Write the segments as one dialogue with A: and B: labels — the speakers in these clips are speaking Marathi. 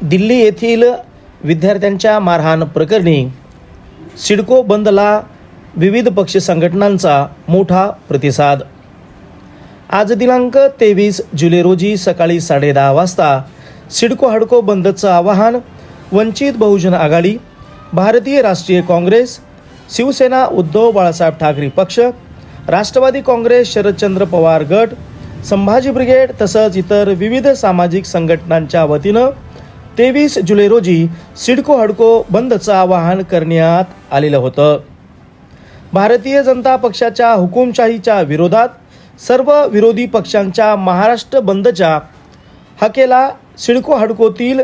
A: दिल्ली येथील विद्यार्थ्यांच्या मारहाण प्रकरणी सिडको बंदला विविध पक्ष संघटनांचा मोठा प्रतिसाद। आज दिनांक 23 जुलै रोजी सकाळी 10:30 वाजता सिडको हडको बंदचं आवाहन वंचित बहुजन आघाडी, भारतीय राष्ट्रीय काँग्रेस, शिवसेना उद्धव बाळासाहेब ठाकरे पक्ष, राष्ट्रवादी काँग्रेस शरदचंद्र पवार गट, संभाजी ब्रिगेड तसंच इतर विविध सामाजिक संघटनांच्या वतीनं 23 जुलै रोजी सिडको हडको बंदचं आवाहन करण्यात आलेलं होतं। भारतीय जनता पक्षाच्या हुकुमशाहीच्या विरोधात सर्व विरोधी पक्षांच्या महाराष्ट्र बंदच्या हाकेला सिडको हडकोतील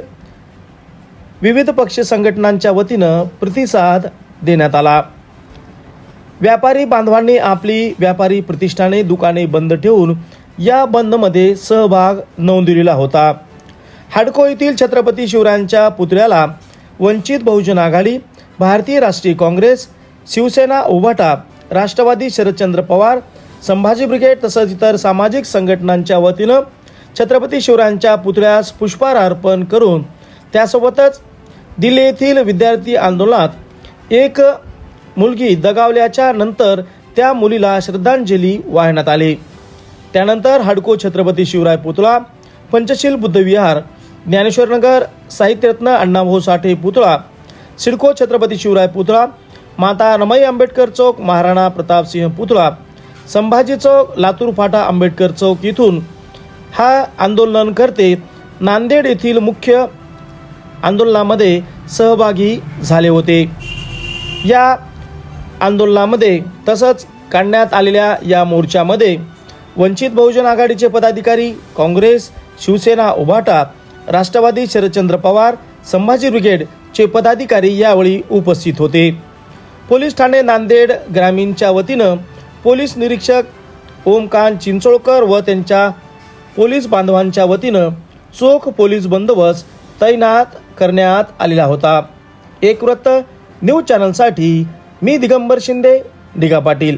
A: विविध पक्ष संघटनांच्या वतीनं प्रतिसाद देण्यात आला। व्यापारी बांधवांनी आपली व्यापारी प्रतिष्ठाने, दुकाने बंद ठेवून या बंदमध्ये सहभाग नोंदविला होता। हडको येथील छत्रपती शिवरायांच्या पुतळ्याला वंचित बहुजन आघाडी, भारतीय राष्ट्रीय काँग्रेस, शिवसेना उभाटा, राष्ट्रवादी शरदचंद्र पवार, संभाजी ब्रिगेड तसंच इतर सामाजिक संघटनांच्या वतीनं छत्रपती शिवरायांच्या पुतळ्यास पुष्पहार अर्पण करून त्यासोबतच दिल्ली येथील विद्यार्थी आंदोलनात एक मुलगी दगावल्याच्या नंतर त्या मुलीला श्रद्धांजली वाहण्यात आली। त्यानंतर हडको छत्रपती शिवराय पुतळा, पंचशील बुद्ध विहार, ज्ञानेश्वर नगर, साहित्यरत्न अण्णाभाऊ साठे पुतळा, सिडको छत्रपती शिवराय पुतळा, माता रमाई आंबेडकर चौक, महाराणा प्रतापसिंह पुतळा, संभाजी चौक, लातूर फाटा, आंबेडकर चौक इथून हा आंदोलनकर्ते नांदेड येथील मुख्य आंदोलनामध्ये सहभागी झाले होते। या आंदोलनामध्ये तसंच काढण्यात आलेल्या या मोर्चामध्ये वंचित बहुजन आघाडीचे पदाधिकारी, काँग्रेस, शिवसेना उभाटा, राष्ट्रवादी शरदचंद्र पवार, संभाजी ब्रिगेडचे पदाधिकारी यावेळी उपस्थित होते। पोलीस ठाणे नांदेड ग्रामीणच्या वतीनं पोलीस निरीक्षक ओमकांत चिंचोळकर व त्यांच्या पोलीस बांधवांच्या वतीनं चोख पोलीस बंदोबस्त तैनात करण्यात आलेला होता। एक वृत्त न्यूज चॅनलसाठी मी दिगंबर शिंदे, दिगा पाटील।